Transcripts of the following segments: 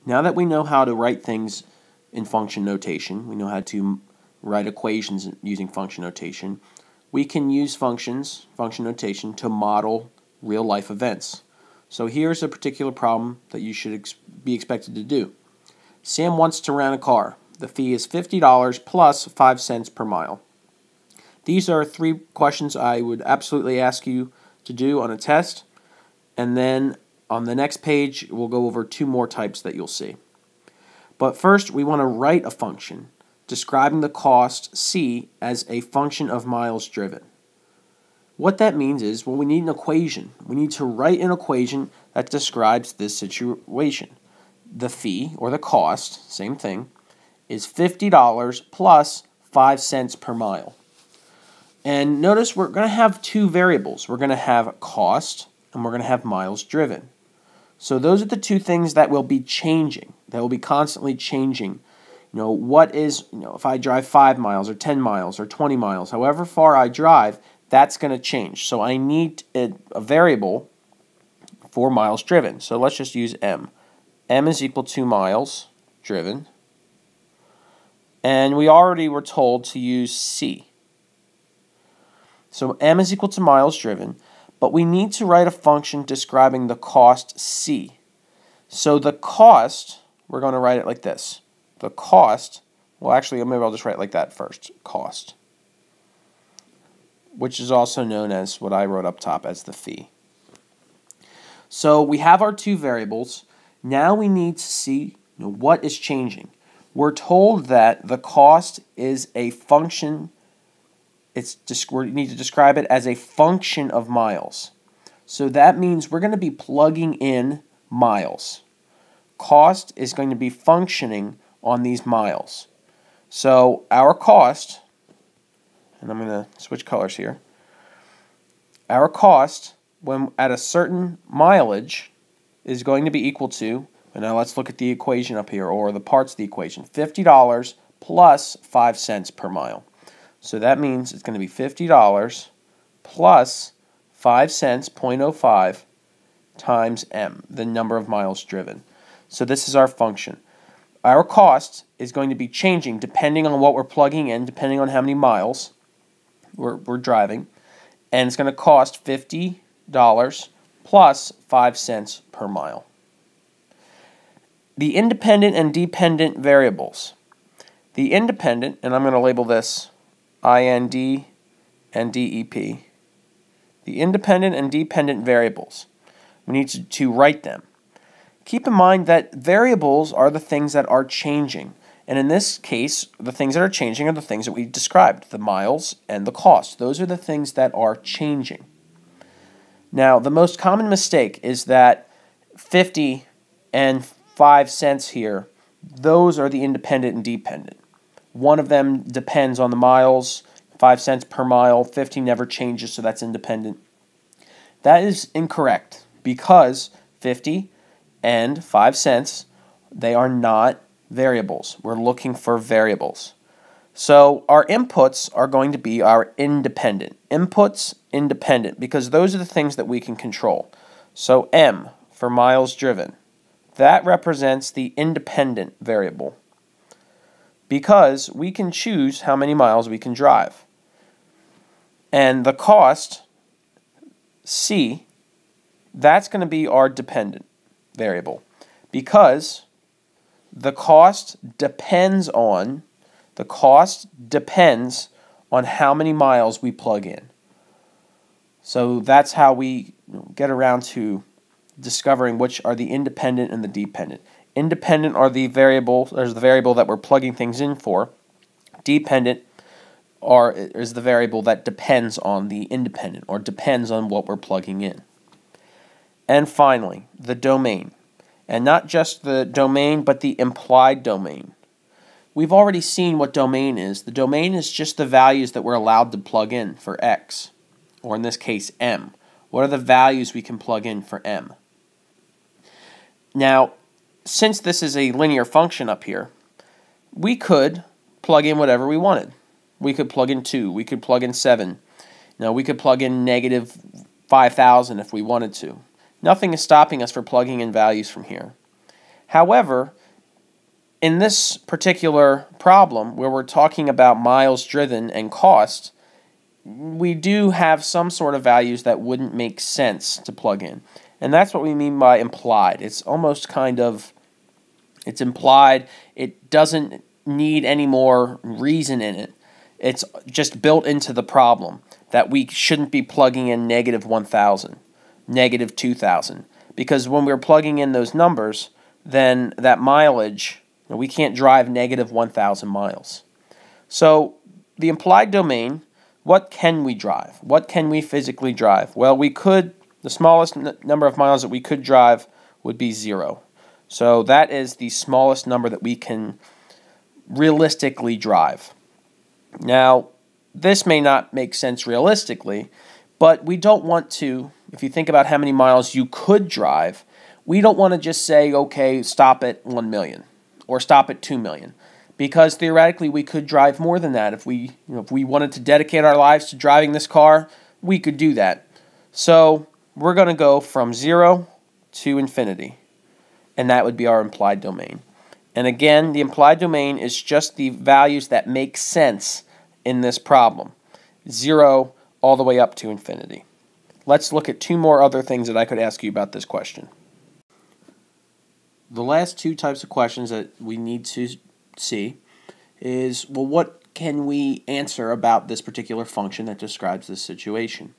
Now that we know how to write things in function notation, we know how to write equations using function notation, we can use function notation, to model real-life events. So here's a particular problem that you should be expected to do. Sam wants to rent a car. The fee is $50 plus 5 cents per mile. These are 3 questions I would absolutely ask you to do on a test, and then on the next page we'll go over 2 more types that you'll see. But first we want to write a function describing the cost C as a function of miles driven. What that means is, well, we need an equation. We need to write an equation that describes this situation. The fee, or the cost, same thing, is $50 plus 5 cents per mile. And notice we're going to have 2 variables. We're going to have cost and we're going to have miles driven. So those are the 2 things that will be changing, that will be constantly changing. What is, if I drive 5 miles or 10 miles or 20 miles, however far I drive, that's going to change. So I need a variable for miles driven. So let's just use M. M is equal to miles driven. And we already were told to use C. So M is equal to miles driven, but we need to write a function describing the cost C. So the cost, we're going to write it like this. The cost, well actually maybe I'll just write it like that first, cost, which is also known as what I wrote up top as the fee. So we have our 2 variables. Now we need to see what is changing. We're told that the cost is a function. We need to describe it as a function of miles. So that means we're going to be plugging in miles. Cost is going to be functioning on these miles. So our cost, and I'm going to switch colors here. Our cost, when at a certain mileage, is going to be equal to, and now let's look at the equation up here, or the parts of the equation, $50 plus 5 cents per mile. So that means it's going to be $50 plus 5 cents, 0.05, times M, the number of miles driven. So this is our function. Our cost is going to be changing depending on what we're plugging in, depending on how many miles we're driving, and it's going to cost $50 plus 5 cents per mile. The independent and dependent variables. The independent, and I'm going to label this IND and DEP. The independent and dependent variables. We need to write them. Keep in mind that variables are the things that are changing. And in this case, the things that are changing are the things that we described, the miles and the cost. Those are the things that are changing. Now, the most common mistake is that 50 and 5 cents here, those are the independent and dependent. One of them depends on the miles, 5 cents per mile, 50 never changes, so that's independent. That is incorrect because 50 and 5 cents, they are not variables. We're looking for variables. So our inputs are going to be our independent. Inputs, independent, because those are the things that we can control. So M for miles driven, that represents the independent variable because we can choose how many miles we can drive. And the cost, C, that's going to be our dependent variable because the cost depends on how many miles we plug in. So that's how we get around to discovering which are the independent and the dependent. Independent are the variable, there's the variable that we're plugging things in for. Dependent is the variable that depends on the independent or depends on what we're plugging in. And finally, the domain. And not just the domain, but the implied domain. We've already seen what domain is. The domain is just the values that we're allowed to plug in for x, or in this case, m. What are the values we can plug in for m? Now, since this is a linear function up here, we could plug in whatever we wanted. We could plug in 2. We could plug in 7. Now, we could plug in negative 5,000 if we wanted to. Nothing is stopping us from plugging in values from here. However, in this particular problem, where we're talking about miles driven and cost, we do have some sort of values that wouldn't make sense to plug in. And that's what we mean by implied. It's almost kind of, it's implied. It doesn't need any more reason in it. It's just built into the problem that we shouldn't be plugging in negative 1,000, negative 2,000. Because when we're plugging in those numbers, then that mileage, we can't drive negative 1,000 miles. So the implied domain, what can we drive? What can we physically drive? Well, we could, the smallest number of miles that we could drive would be 0. So that is the smallest number that we can realistically drive. Now, this may not make sense realistically, but we don't want to, if you think about how many miles you could drive, we don't want to just say, okay, stop at 1 million or stop at 2 million. Because theoretically we could drive more than that. If we wanted to dedicate our lives to driving this car, we could do that. So we're going to go from 0 to infinity, and that would be our implied domain. And again, the implied domain is just the values that make sense in this problem. 0 all the way up to infinity. Let's look at 2 more other things that I could ask you about this question. The last 2 types of questions that we need to see is, well, what can we answer about this particular function that describes this situation?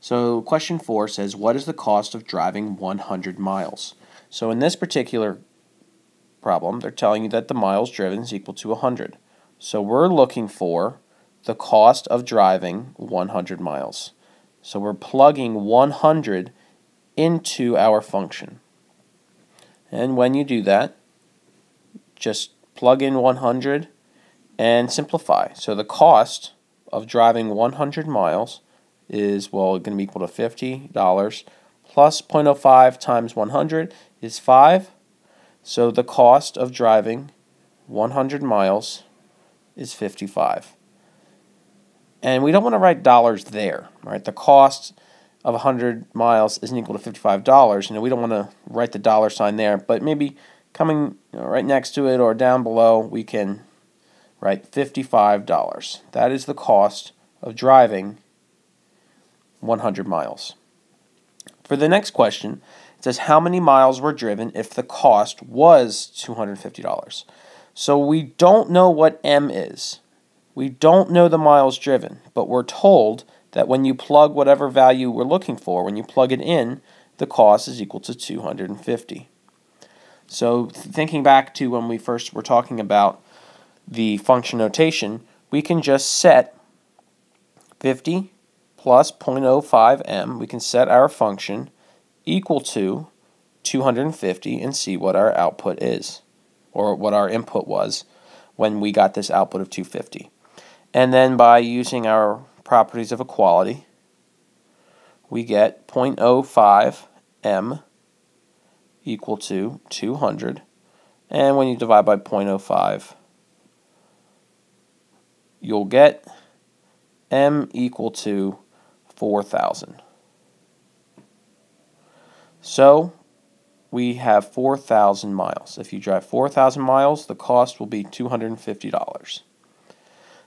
So question 4 says, what is the cost of driving 100 miles? So in this particular problem, they're telling you that the miles driven is equal to 100. So we're looking for the cost of driving 100 miles. So we're plugging 100 into our function. And when you do that, just plug in 100 and simplify. So the cost of driving 100 miles is, well, going to be equal to $50 plus 0.05 times 100 is 5. So the cost of driving 100 miles is 55. And we don't want to write dollars there, right? The cost of 100 miles isn't equal to $55. We don't want to write the dollar sign there, but maybe coming right next to it or down below, we can write $55. That is the cost of driving 100 miles. For the next question, it says how many miles were driven if the cost was $250. So we don't know what M is. We don't know the miles driven, but we're told that when you plug whatever value we're looking for, when you plug it in, the cost is equal to 250. So thinking back to when we first were talking about the function notation, we can just set 50 plus 0.05m, we can set our function equal to 250 and see what our output is, or what our input was when we got this output of 250. And then by using our properties of equality, we get 0.05m equal to 200, and when you divide by 0.05, you'll get m equal to 4,000. So we have 4,000 miles. If you drive 4,000 miles, the cost will be $250.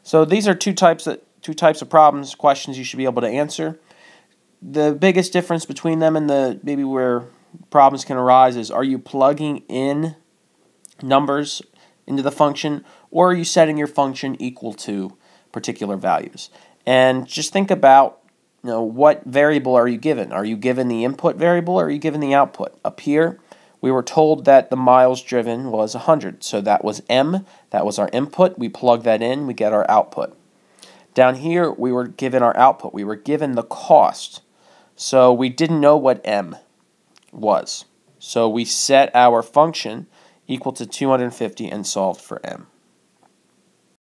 So these are two types of problems, questions you should be able to answer. The biggest difference between them and maybe where problems can arise is, are you plugging in numbers into the function, or are you setting your function equal to particular values? And just think about, what variable are you given? Are you given the input variable, or are you given the output? Up here, we were told that the miles driven was 100, so that was M, that was our input. We plug that in, we get our output. Down here, we were given our output. We were given the cost, so we didn't know what M was. So we set our function equal to 250 and solved for M.